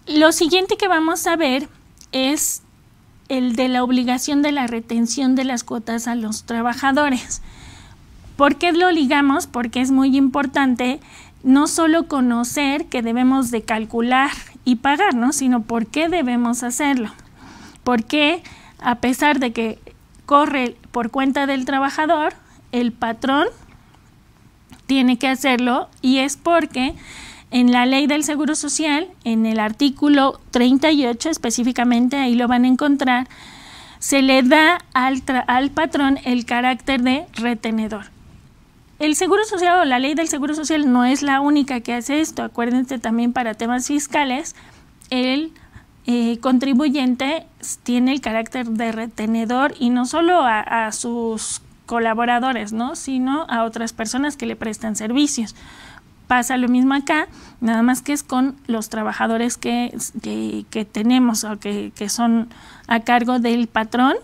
Lo siguiente que vamos a ver es el de la obligación de la retención de las cuotas a los trabajadores. ¿Por qué lo ligamos? Porque es muy importante no solo conocer que debemos de calcular y pagar, ¿no? Sino por qué debemos hacerlo. Porque a pesar de que corre por cuenta del trabajador, el patrón tiene que hacerlo, y es porque en la Ley del Seguro Social, en el artículo 38 específicamente, ahí lo van a encontrar, se le da al patrón el carácter de retenedor. El Seguro Social o la Ley del Seguro Social no es la única que hace esto. Acuérdense también, para temas fiscales, el contribuyente tiene el carácter de retenedor, y no solo a sus colaboradores, ¿no? Sino a otras personas que le prestan servicios. Pasa lo mismo acá, nada más que es con los trabajadores que tenemos o que son a cargo del patrón.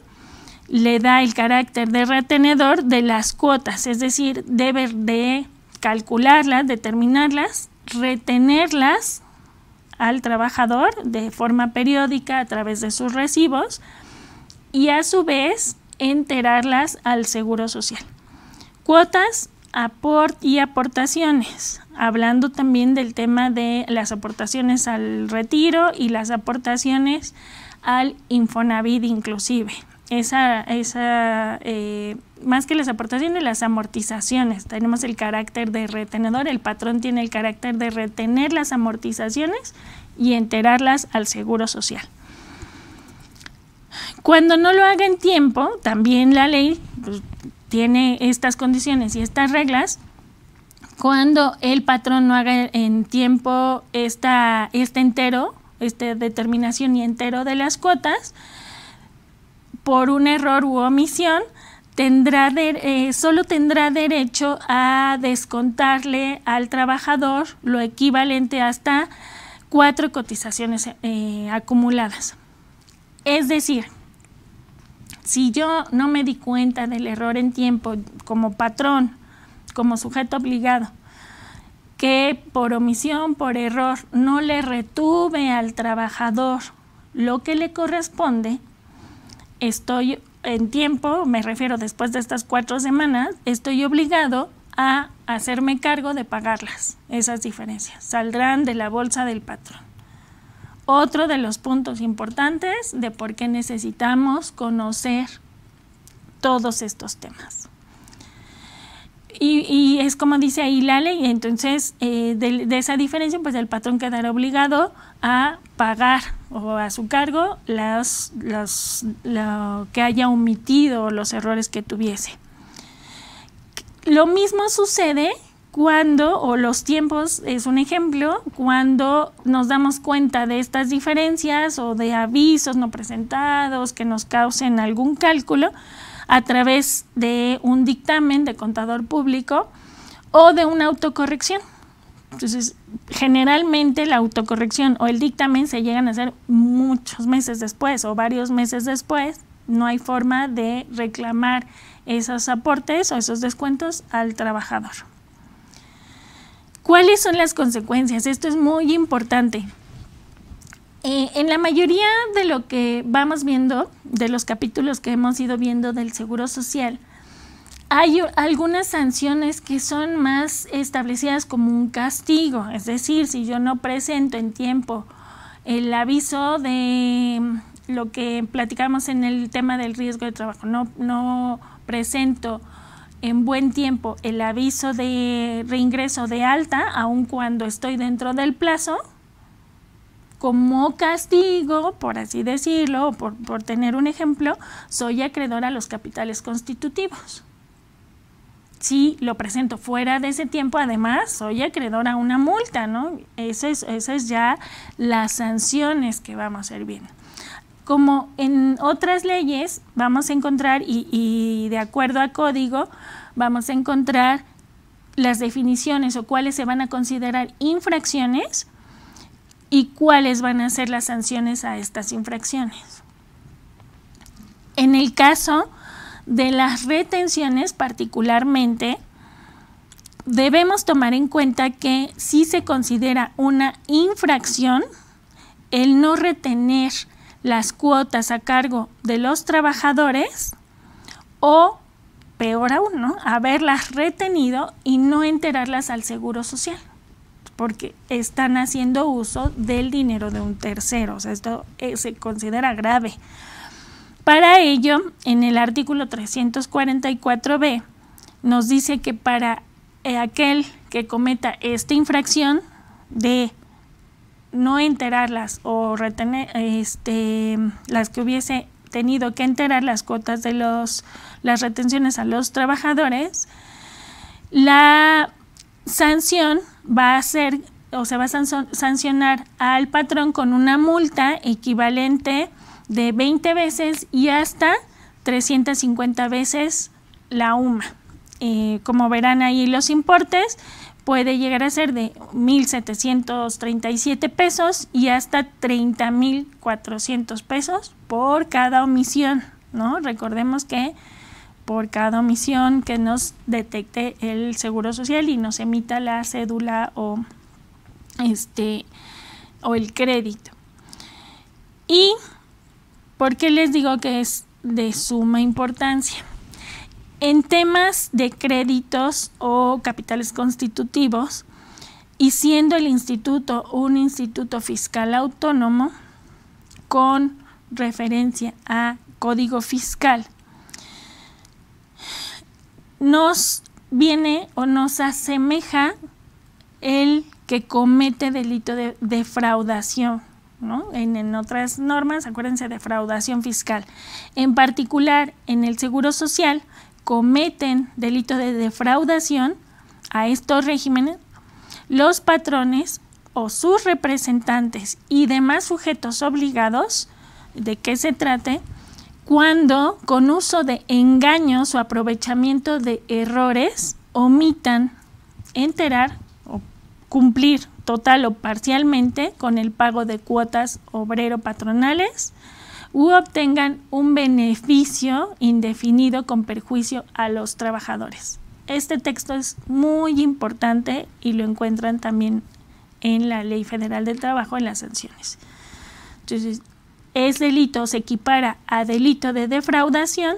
Le da el carácter de retenedor de las cuotas, es decir, debe de calcularlas, determinarlas, retenerlas al trabajador de forma periódica a través de sus recibos, y a su vez enterarlas al Seguro Social. Cuotas y aportaciones, hablando también del tema de las aportaciones al retiro y las aportaciones al Infonavit inclusive. Más que las aportaciones, las amortizaciones. Tenemos el carácter de retenedor, el patrón tiene el carácter de retener las amortizaciones y enterarlas al Seguro Social. Cuando no lo haga en tiempo, también la ley tiene estas condiciones y estas reglas. Cuando el patrón no haga en tiempo esta determinación y entero de las cuotas, por un error u omisión, solo tendrá derecho a descontarle al trabajador lo equivalente hasta 4 cotizaciones acumuladas. Es decir, si yo no me di cuenta del error en tiempo como patrón, como sujeto obligado, que por omisión, por error, no le retuve al trabajador lo que le corresponde, estoy en tiempo, me refiero después de estas 4 semanas, estoy obligado a hacerme cargo de pagarlas. Esas diferencias saldrán de la bolsa del patrón. Otro de los puntos importantes de por qué necesitamos conocer todos estos temas. Y es como dice ahí la ley, entonces de esa diferencia, pues el patrón quedará obligado a pagar o a su cargo lo que haya omitido, los errores que tuviese. Lo mismo sucede cuando, o los tiempos es un ejemplo, cuando nos damos cuenta de estas diferencias o de avisos no presentados que nos causen algún cálculo a través de un dictamen de contador público o de una autocorrección. Entonces, generalmente la autocorrección o el dictamen se llegan a hacer muchos meses después o varios meses después. No hay forma de reclamar esos aportes o esos descuentos al trabajador. ¿Cuáles son las consecuencias? Esto es muy importante. En la mayoría de lo que vamos viendo, de los capítulos que hemos ido viendo del Seguro Social, hay algunas sanciones que son más establecidas como un castigo. Es decir, si yo no presento en tiempo el aviso de lo que platicamos en el tema del riesgo de trabajo, no presento en buen tiempo el aviso de reingreso de alta, aun cuando estoy dentro del plazo, como castigo, por así decirlo, por tener un ejemplo, soy acreedor a los capitales constitutivos. Si lo presento fuera de ese tiempo, además, soy acreedor a una multa, ¿no? Esas es ya las sanciones que vamos a ir viendo. Como en otras leyes vamos a encontrar, y de acuerdo a código, vamos a encontrar las definiciones o cuáles se van a considerar infracciones y cuáles van a ser las sanciones a estas infracciones. En el caso de las retenciones particularmente, debemos tomar en cuenta que si se considera una infracción, el no retener las cuotas a cargo de los trabajadores o, peor aún, ¿no?, haberlas retenido y no enterarlas al Seguro Social, porque están haciendo uso del dinero de un tercero. O sea, esto se considera grave. Para ello, en el artículo 344b nos dice que para aquel que cometa esta infracción de no enterarlas o retener las que hubiese tenido que enterar las cuotas de las retenciones a los trabajadores, la sanción va a ser, o se va a sancionar al patrón con una multa equivalente de 20 veces y hasta 350 veces la UMA. Como verán ahí los importes, puede llegar a ser de 1,737 pesos y hasta 30,400 pesos por cada omisión, ¿no? Recordemos que por cada omisión que nos detecte el Seguro Social y nos emita la cédula o el crédito. ¿Y por qué les digo que es de suma importancia? En temas de créditos o capitales constitutivos, y siendo el instituto un instituto fiscal autónomo con referencia a código fiscal, nos viene o nos asemeja el que comete delito de defraudación, ¿no? En otras normas, acuérdense, defraudación fiscal. En particular, en el Seguro Social, cometen delito de defraudación a estos regímenes los patrones o sus representantes y demás sujetos obligados, de qué se trate, cuando con uso de engaños o aprovechamiento de errores omitan enterar o cumplir total o parcialmente con el pago de cuotas obrero-patronales u obtengan un beneficio indefinido con perjuicio a los trabajadores. Este texto es muy importante y lo encuentran también en la Ley Federal del Trabajo, en las sanciones. Entonces, es delito, se equipara a delito de defraudación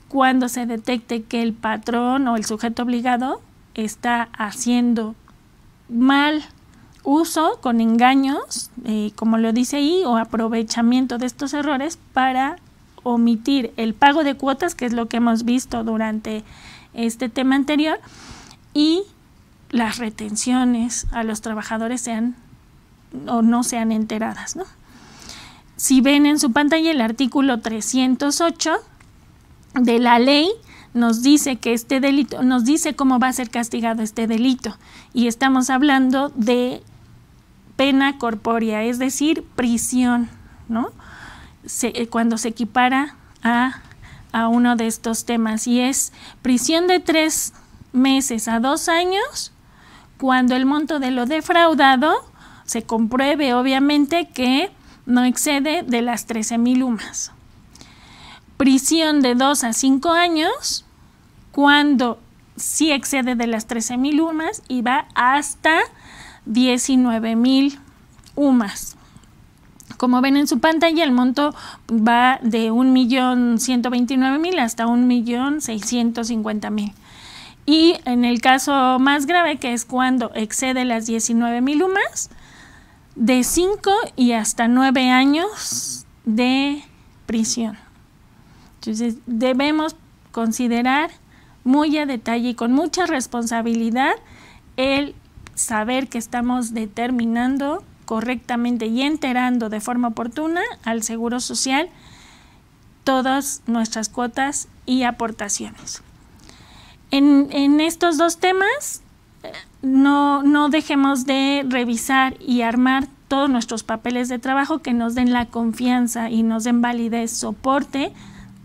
cuando se detecte que el patrón o el sujeto obligado está haciendo mal uso con engaños, como lo dice ahí, o aprovechamiento de estos errores para omitir el pago de cuotas, que es lo que hemos visto durante este tema anterior, y las retenciones a los trabajadores sean o no sean enteradas, ¿no? Si ven en su pantalla el artículo 308 de la ley, nos dice que este delito, nos dice cómo va a ser castigado este delito, y estamos hablando de pena corpórea, es decir, prisión, ¿no? Cuando se equipara a uno de estos temas, y es prisión de 3 meses a 2 años cuando el monto de lo defraudado se compruebe obviamente que no excede de las 13,000 UMAS. Prisión de 2 a 5 años cuando sí excede de las 13,000 UMAS y va hasta 19,000 UMAS. Como ven en su pantalla, el monto va de 1,129,000 hasta 1,650,000. Y en el caso más grave, que es cuando excede las 19,000 UMAS, de 5 y hasta 9 años de prisión. Entonces, debemos considerar muy a detalle y con mucha responsabilidad el saber que estamos determinando correctamente y enterando de forma oportuna al Seguro Social todas nuestras cuotas y aportaciones. En estos dos temas, no dejemos de revisar y armar todos nuestros papeles de trabajo que nos den la confianza y nos den validez, soporte,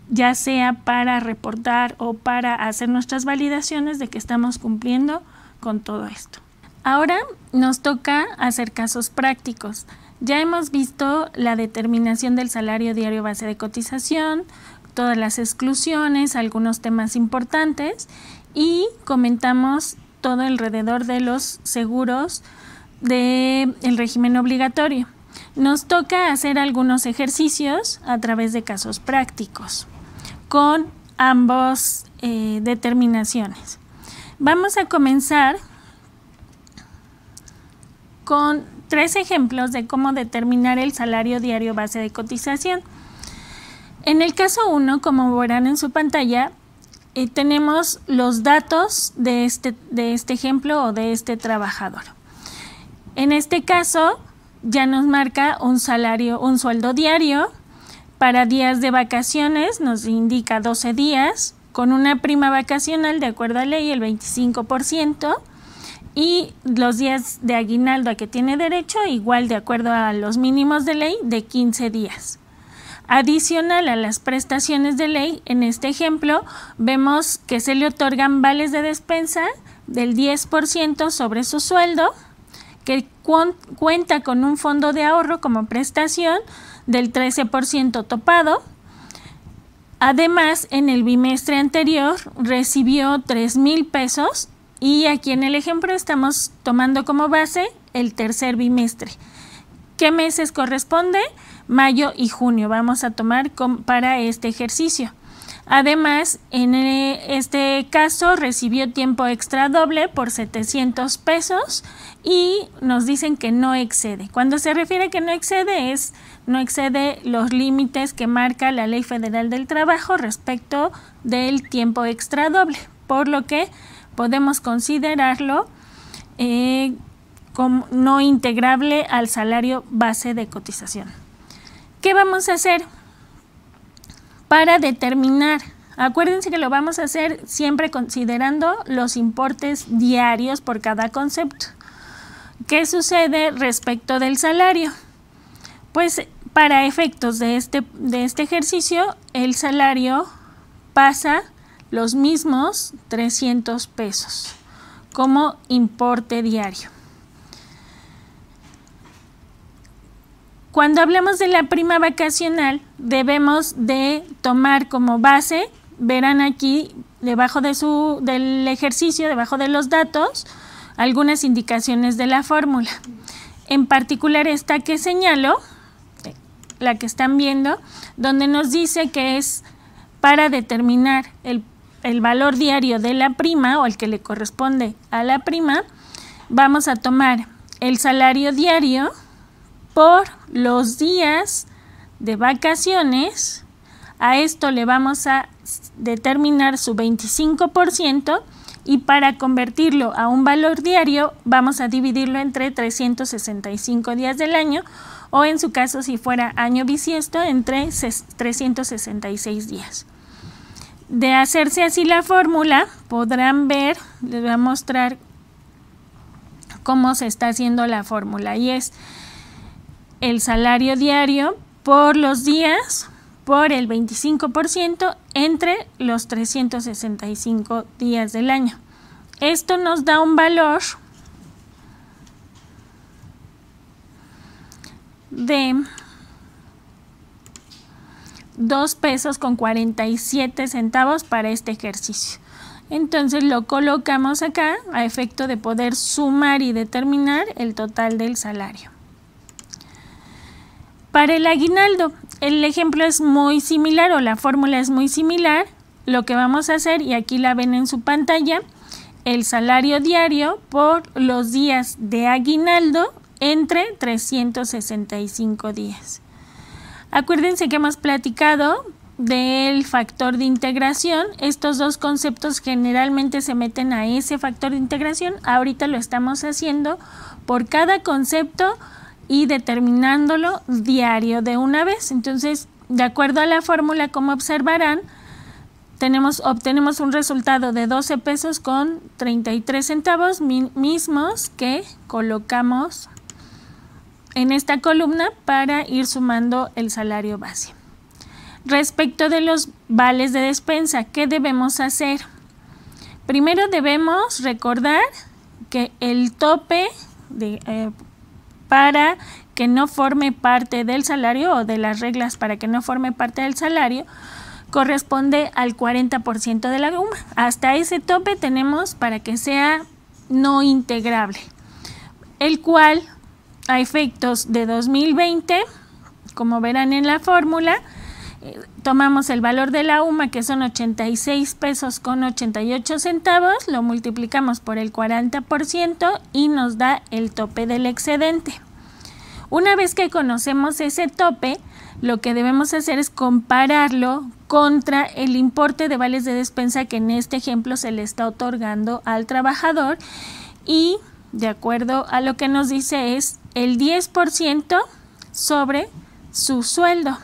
ya sea para reportar o para hacer nuestras validaciones de que estamos cumpliendo con todo esto. Ahora nos toca hacer casos prácticos. Ya hemos visto la determinación del salario diario base de cotización, todas las exclusiones, algunos temas importantes, y comentamos todo alrededor de los seguros del régimen obligatorio. nos toca hacer algunos ejercicios a través de casos prácticos con ambas determinaciones. Vamos a comenzar con 3 ejemplos de cómo determinar el salario diario base de cotización. En el caso 1, como verán en su pantalla, tenemos los datos de este ejemplo o de este trabajador. En este caso ya nos marca un sueldo diario. Para días de vacaciones nos indica 12 días, con una prima vacacional de acuerdo a ley el 25%, y los días de aguinaldo a que tiene derecho igual de acuerdo a los mínimos de ley de 15 días. Adicional a las prestaciones de ley, en este ejemplo vemos que se le otorgan vales de despensa del 10% sobre su sueldo, que cuenta con un fondo de ahorro como prestación del 13% topado. Además, en el bimestre anterior recibió 3,000 pesos y aquí en el ejemplo estamos tomando como base el tercer bimestre. ¿Qué meses corresponde? Mayo y junio vamos a tomar para este ejercicio. Además, en este caso recibió tiempo extra doble por 700 pesos y nos dicen que no excede. Cuando se refiere a que no excede los límites que marca la Ley Federal del Trabajo respecto del tiempo extra doble, por lo que podemos considerarlo como no integrable al salario base de cotización. ¿Qué vamos a hacer para determinar? Acuérdense que lo vamos a hacer siempre considerando los importes diarios por cada concepto. ¿Qué sucede respecto del salario? Pues para efectos de este ejercicio, el salario pasa los mismos 300 pesos como importe diario. Cuando hablamos de la prima vacacional, debemos de tomar como base, verán aquí debajo del ejercicio, debajo de los datos, algunas indicaciones de la fórmula. En particular esta que señalo, la que están viendo, donde nos dice que es para determinar el valor diario de la prima o el que le corresponde a la prima, vamos a tomar el salario diario por los días de vacaciones. A esto le vamos a determinar su 25% y para convertirlo a un valor diario vamos a dividirlo entre 365 días del año o en su caso si fuera año bisiesto entre 366 días. De hacerse así la fórmula podrán ver, les voy a mostrar cómo se está haciendo la fórmula y es el salario diario por los días por el 25% entre los 365 días del año. Esto nos da un valor de 2,47 pesos para este ejercicio. Entonces lo colocamos acá a efecto de poder sumar y determinar el total del salario. Para el aguinaldo, el ejemplo es muy similar o la fórmula es muy similar. Lo que vamos a hacer, y aquí la ven en su pantalla, el salario diario por los días de aguinaldo entre 365 días. Acuérdense que hemos platicado del factor de integración. Estos dos conceptos generalmente se meten a ese factor de integración. Ahorita lo estamos haciendo por cada concepto y determinándolo diario de una vez. Entonces, de acuerdo a la fórmula, como observarán, obtenemos un resultado de 12 pesos con 33 centavos mismos que colocamos en esta columna para ir sumando el salario base. Respecto de los vales de despensa, ¿qué debemos hacer? Primero debemos recordar que el tope para que no forme parte del salario o de las reglas para que no forme parte del salario corresponde al 40% de la suma. Hasta ese tope tenemos para que sea no integrable, el cual a efectos de 2020, como verán en la fórmula, tomamos el valor de la UMA, que son 86 pesos con 88 centavos, lo multiplicamos por el 40% y nos da el tope del excedente. Una vez que conocemos ese tope, lo que debemos hacer es compararlo contra el importe de vales de despensa que en este ejemplo se le está otorgando al trabajador, y de acuerdo a lo que nos dice es el 10% sobre su sueldo,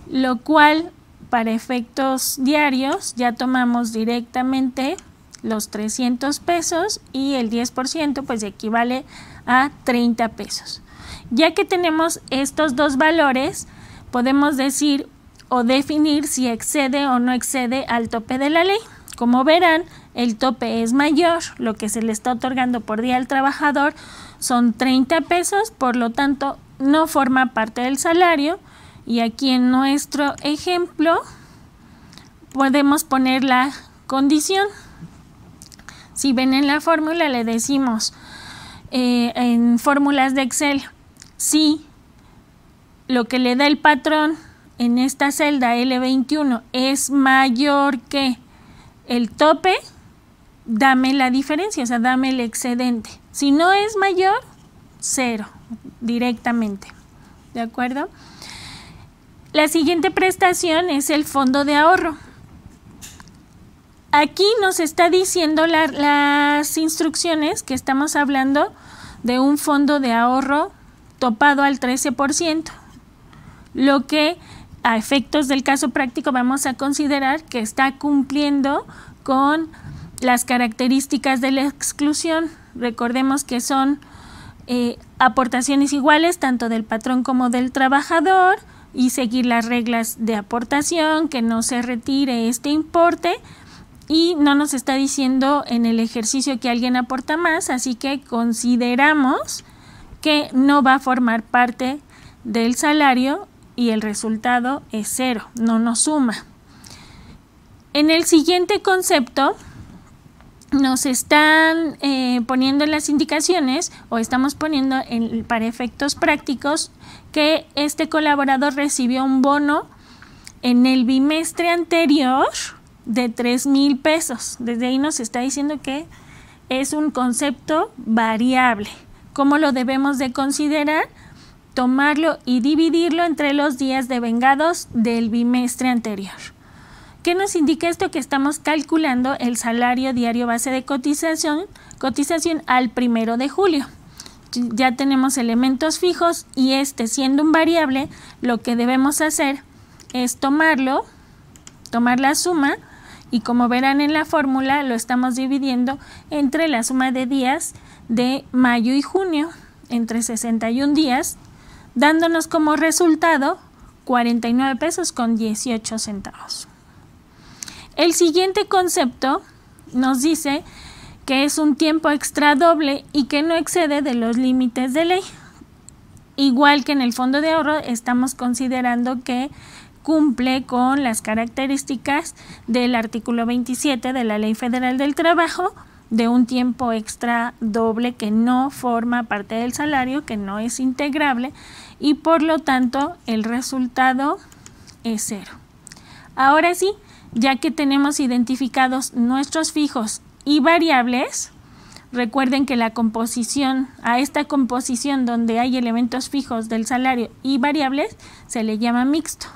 lo cual para efectos diarios ya tomamos directamente los 300 pesos y el 10% pues equivale a 30 pesos. Ya que tenemos estos dos valores, podemos decir o definir si excede o no excede al tope de la ley. Como verán, el tope es mayor, lo que se le está otorgando por día al trabajador son 30 pesos, por lo tanto no forma parte del salario, y aquí en nuestro ejemplo podemos poner la condición. Si ven en la fórmula, le decimos en fórmulas de Excel, si lo que le da el patrón en esta celda L21 es mayor que el tope, dame la diferencia, o sea, dame el excedente. Si no es mayor, 0 directamente. ¿De acuerdo? La siguiente prestación es el fondo de ahorro. Aquí nos está diciendo las instrucciones que estamos hablando de un fondo de ahorro topado al 13%, lo que a efectos del caso práctico vamos a considerar que está cumpliendo con las características de la exclusión. Recordemos que son aportaciones iguales tanto del patrón como del trabajador, y seguir las reglas de aportación, que no se retire este importe, y no nos está diciendo en el ejercicio que alguien aporta más, así que consideramos que no va a formar parte del salario y el resultado es 0, no nos suma. En el siguiente concepto nos están poniendo en las indicaciones, o estamos poniendo para efectos prácticos, que este colaborador recibió un bono en el bimestre anterior de 3,000 pesos. Desde ahí nos está diciendo que es un concepto variable. ¿Cómo lo debemos de considerar? Tomarlo y dividirlo entre los días devengados del bimestre anterior. ¿Qué nos indica esto? Que estamos calculando el salario diario base de cotización al 1 de julio. Ya tenemos elementos fijos y siendo un variable, lo que debemos hacer es tomar la suma, y como verán en la fórmula lo estamos dividiendo entre la suma de días de mayo y junio, entre 61 días, dándonos como resultado 49 pesos con 18 centavos. El siguiente concepto nos dice que es un tiempo extra doble y que no excede de los límites de ley. Igual que en el fondo de ahorro, estamos considerando que cumple con las características del artículo 27 de la Ley Federal del Trabajo, de un tiempo extra doble que no forma parte del salario, que no es integrable, y por lo tanto el resultado es 0. Ahora sí, ya que tenemos identificados nuestros fijos y variables, recuerden que a esta composición donde hay elementos fijos del salario y variables se le llama mixto.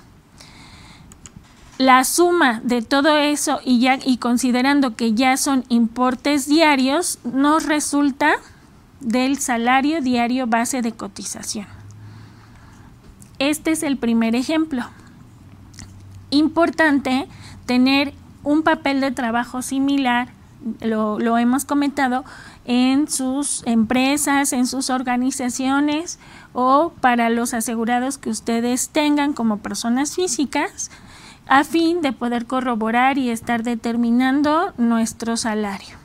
La suma de todo eso y considerando que ya son importes diarios, nos resulta del salario diario base de cotización. Este es el primer ejemplo. Importante tener un papel de trabajo similar, lo hemos comentado, en sus empresas, en sus organizaciones, o para los asegurados que ustedes tengan como personas físicas, a fin de poder corroborar y estar determinando nuestro salario.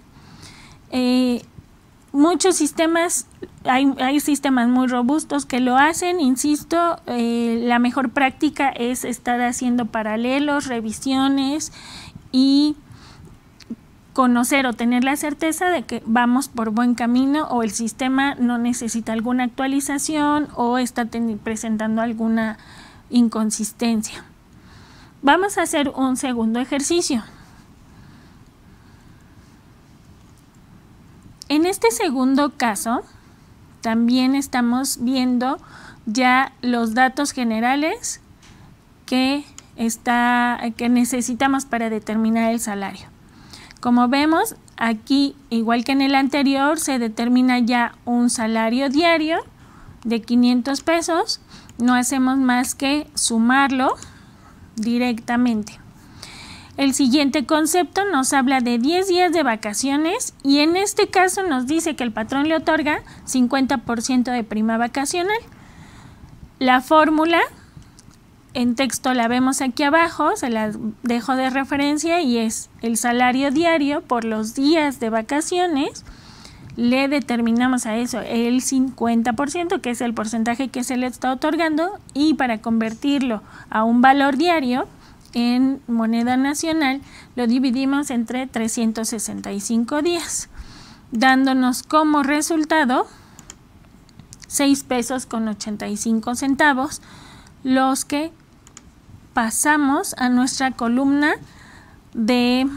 Muchos sistemas, hay sistemas muy robustos que lo hacen, insisto, la mejor práctica es estar haciendo paralelos, revisiones y conocer o tener la certeza de que vamos por buen camino o el sistema no necesita alguna actualización o está presentando alguna inconsistencia. Vamos a hacer un segundo ejercicio. En este segundo caso, también estamos viendo ya los datos generales que necesitamos para determinar el salario. Como vemos, aquí, igual que en el anterior, se determina ya un salario diario de 500 pesos. No hacemos más que sumarlo directamente. El siguiente concepto nos habla de 10 días de vacaciones y en este caso nos dice que el patrón le otorga 50% de prima vacacional. La fórmula en texto la vemos aquí abajo, se la dejo de referencia y es el salario diario por los días de vacaciones. Le determinamos a eso el 50%, que es el porcentaje que se le está otorgando, y para convertirlo a un valor diario en moneda nacional lo dividimos entre 365 días, dándonos como resultado 6 pesos con 85 centavos, los que pasamos a nuestra columna de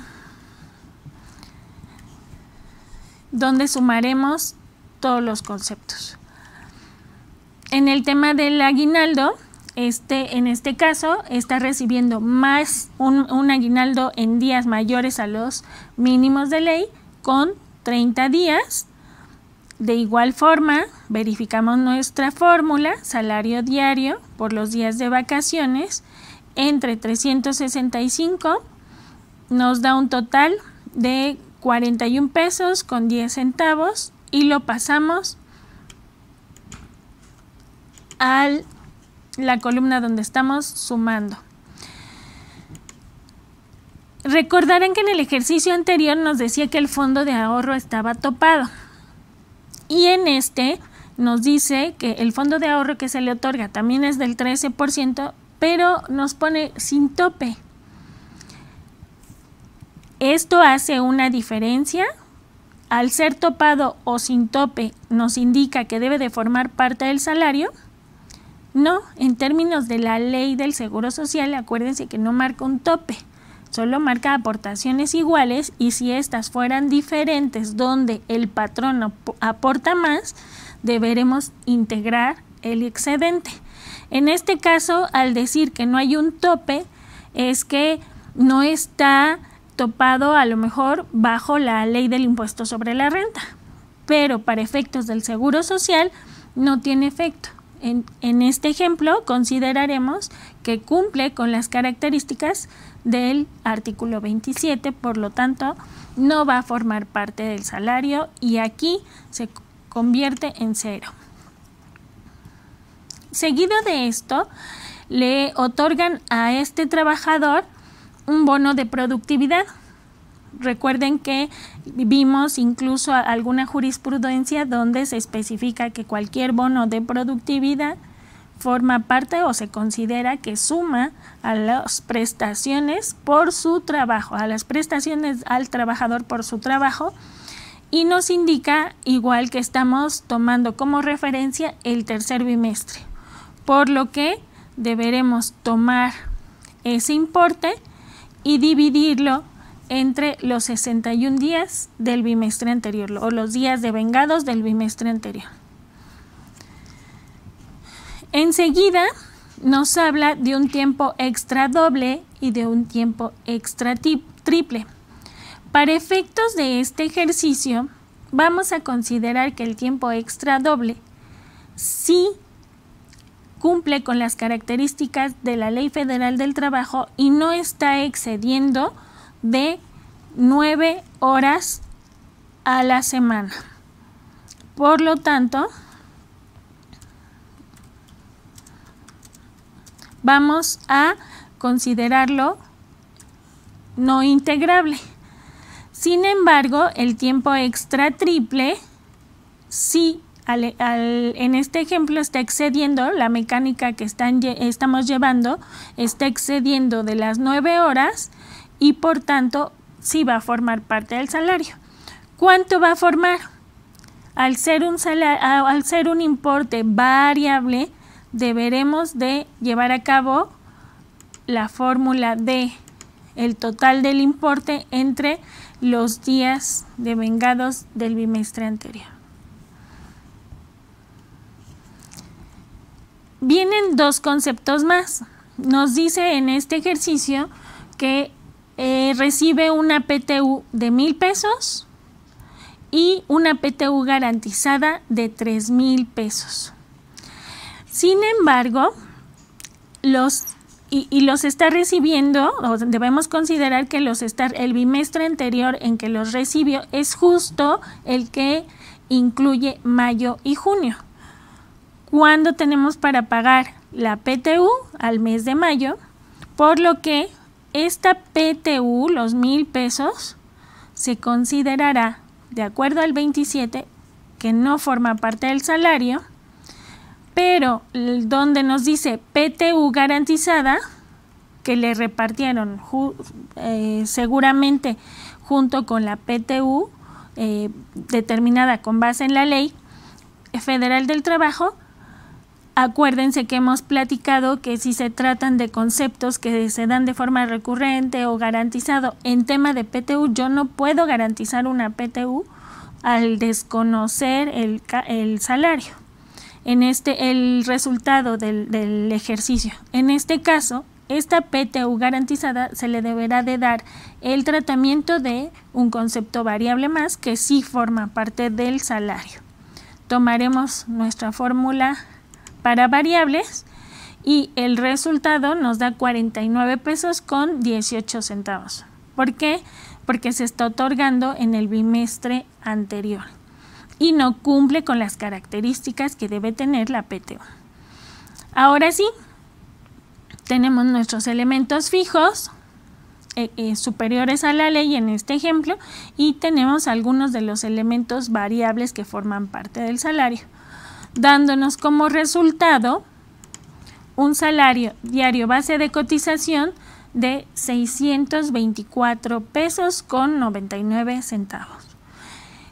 donde sumaremos todos los conceptos. En el tema del aguinaldo, en este caso está recibiendo más un aguinaldo en días mayores a los mínimos de ley con 30 días. De igual forma, verificamos nuestra fórmula, salario diario por los días de vacaciones entre 365, nos da un total de 41 pesos con 10 centavos y lo pasamos a la columna donde estamos sumando. Recordarán que en el ejercicio anterior nos decía que el fondo de ahorro estaba topado. Y en este nos dice que el fondo de ahorro que se le otorga también es del 13%, pero nos pone sin tope. Esto hace una diferencia. Al ser topado o sin tope, ¿nos indica que debe de formar parte del salario? No, en términos de la ley del Seguro Social, acuérdense que no marca un tope. Solo marca aportaciones iguales y si estas fueran diferentes donde el patrón aporta más, deberemos integrar el excedente. En este caso, al decir que no hay un tope, es que no está topado a lo mejor bajo la ley del impuesto sobre la renta, pero para efectos del Seguro Social no tiene efecto. En este ejemplo consideraremos que cumple con las características del artículo 27, por lo tanto no va a formar parte del salario y aquí se convierte en 0. Seguido de esto, le otorgan a este trabajador un bono de productividad. Recuerden que vimos incluso alguna jurisprudencia donde se especifica que cualquier bono de productividad forma parte o se considera que suma a las prestaciones por su trabajo, a las prestaciones al trabajador por su trabajo, y nos indica igual que estamos tomando como referencia el tercer bimestre, por lo que deberemos tomar ese importe y dividirlo entre los 61 días del bimestre anterior o los días devengados del bimestre anterior. Enseguida nos habla de un tiempo extra doble y de un tiempo extra triple. Para efectos de este ejercicio, vamos a considerar que el tiempo extra doble sí cumple con las características de la Ley Federal del Trabajo y no está excediendo de 9 horas a la semana. Por lo tanto, vamos a considerarlo no integrable. Sin embargo, el tiempo extra triple, sí, en este ejemplo está excediendo, la mecánica que estamos llevando está excediendo de las 9 horas y por tanto sí va a formar parte del salario. ¿Cuánto va a formar? Al ser un importe variable, deberemos de llevar a cabo la fórmula de el total del importe entre los días devengados del bimestre anterior. Vienen dos conceptos más. Nos dice en este ejercicio que recibe una PTU de 1,000 pesos y una PTU garantizada de 3,000 pesos. Sin embargo, los está recibiendo, o debemos considerar que el bimestre anterior en que los recibió es justo el que incluye mayo y junio. ¿Cuándo tenemos para pagar la PTU? Al mes de mayo, por lo que esta PTU, los 1,000 pesos, se considerará, de acuerdo al 27, que no forma parte del salario, pero donde nos dice PTU garantizada, que le repartieron seguramente junto con la PTU determinada con base en la Ley Federal del Trabajo. Acuérdense que hemos platicado que si se tratan de conceptos que se dan de forma recurrente o garantizado en tema de PTU, yo no puedo garantizar una PTU al desconocer el salario. El resultado del ejercicio. En este caso, esta PTU garantizada se le deberá de dar el tratamiento de un concepto variable más que sí forma parte del salario. Tomaremos nuestra fórmula para variables y el resultado nos da 49 pesos con 18 centavos. ¿Por qué? Porque se está otorgando en el bimestre anterior y no cumple con las características que debe tener la PTU. Ahora sí, tenemos nuestros elementos fijos superiores a la ley en este ejemplo y tenemos algunos de los elementos variables que forman parte del salario, dándonos como resultado un salario diario base de cotización de 624 pesos con 99 centavos.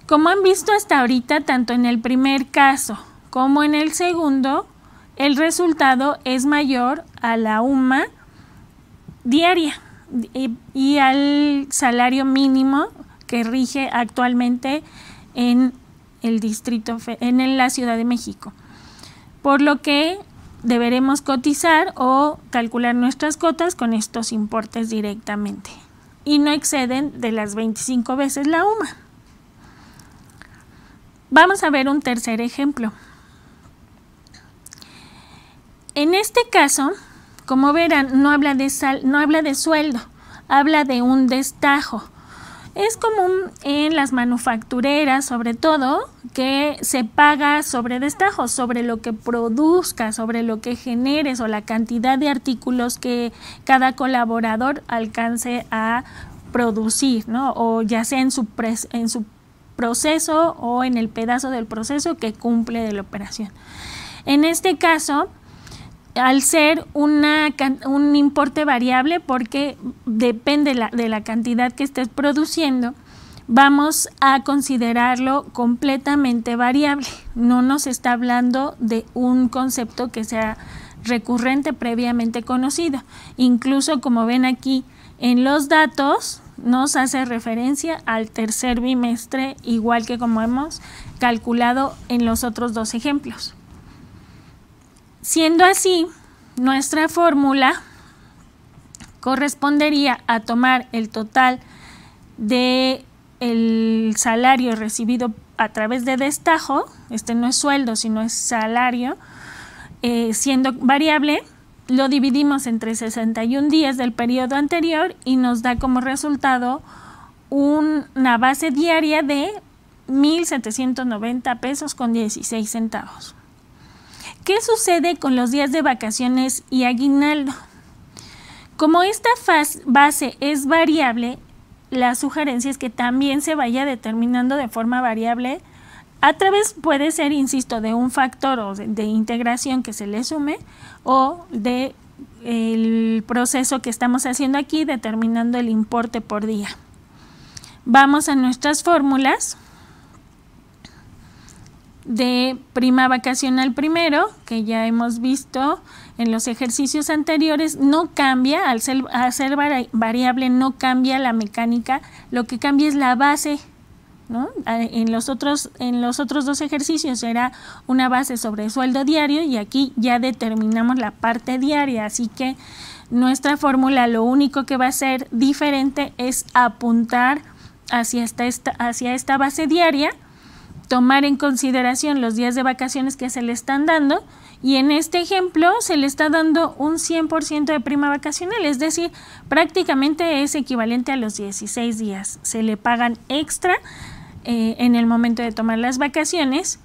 Como han visto hasta ahorita, tanto en el primer caso como en el segundo, el resultado es mayor a la UMA diaria y al salario mínimo que rige actualmente en la Ciudad de México. Por lo que deberemos cotizar o calcular nuestras cuotas con estos importes directamente y no exceden de las 25 veces la UMA. Vamos a ver un tercer ejemplo. En este caso, como verán, no habla de sueldo, habla de un destajo. Es común en las manufactureras, sobre todo, que se paga sobre destajo, sobre lo que produzca, sobre lo que generes o la cantidad de artículos que cada colaborador alcance a producir, ¿no? O ya sea en su proceso o en el pedazo del proceso que cumple de la operación. En este caso, al ser un importe variable, porque depende de la cantidad que estés produciendo, vamos a considerarlo completamente variable. No nos está hablando de un concepto que sea recurrente previamente conocido. Incluso, como ven aquí en los datos, nos hace referencia al tercer bimestre, igual que como hemos calculado en los otros dos ejemplos. Siendo así, nuestra fórmula correspondería a tomar el total del salario recibido a través de destajo, este no es sueldo sino es salario, siendo variable, lo dividimos entre 61 días del periodo anterior y nos da como resultado una base diaria de 1,790 pesos con 16 centavos. ¿Qué sucede con los días de vacaciones y aguinaldo? Como esta base es variable, la sugerencia es que también se vaya determinando de forma variable a través, puede ser, insisto, de un factor o de integración que se le sume o de el proceso que estamos haciendo aquí determinando el importe por día. Vamos a nuestras fórmulas de prima vacacional primero, que ya hemos visto en los ejercicios anteriores. No cambia, al ser variable no cambia la mecánica, lo que cambia es la base, ¿no? En los otros dos ejercicios era una base sobre sueldo diario y aquí ya determinamos la parte diaria, así que nuestra fórmula lo único que va a ser diferente es apuntar hacia esta base diaria, tomar en consideración los días de vacaciones que se le están dando, y en este ejemplo se le está dando un 100% de prima vacacional, es decir, prácticamente es equivalente a los 16 días. Se le pagan extra en el momento de tomar las vacaciones,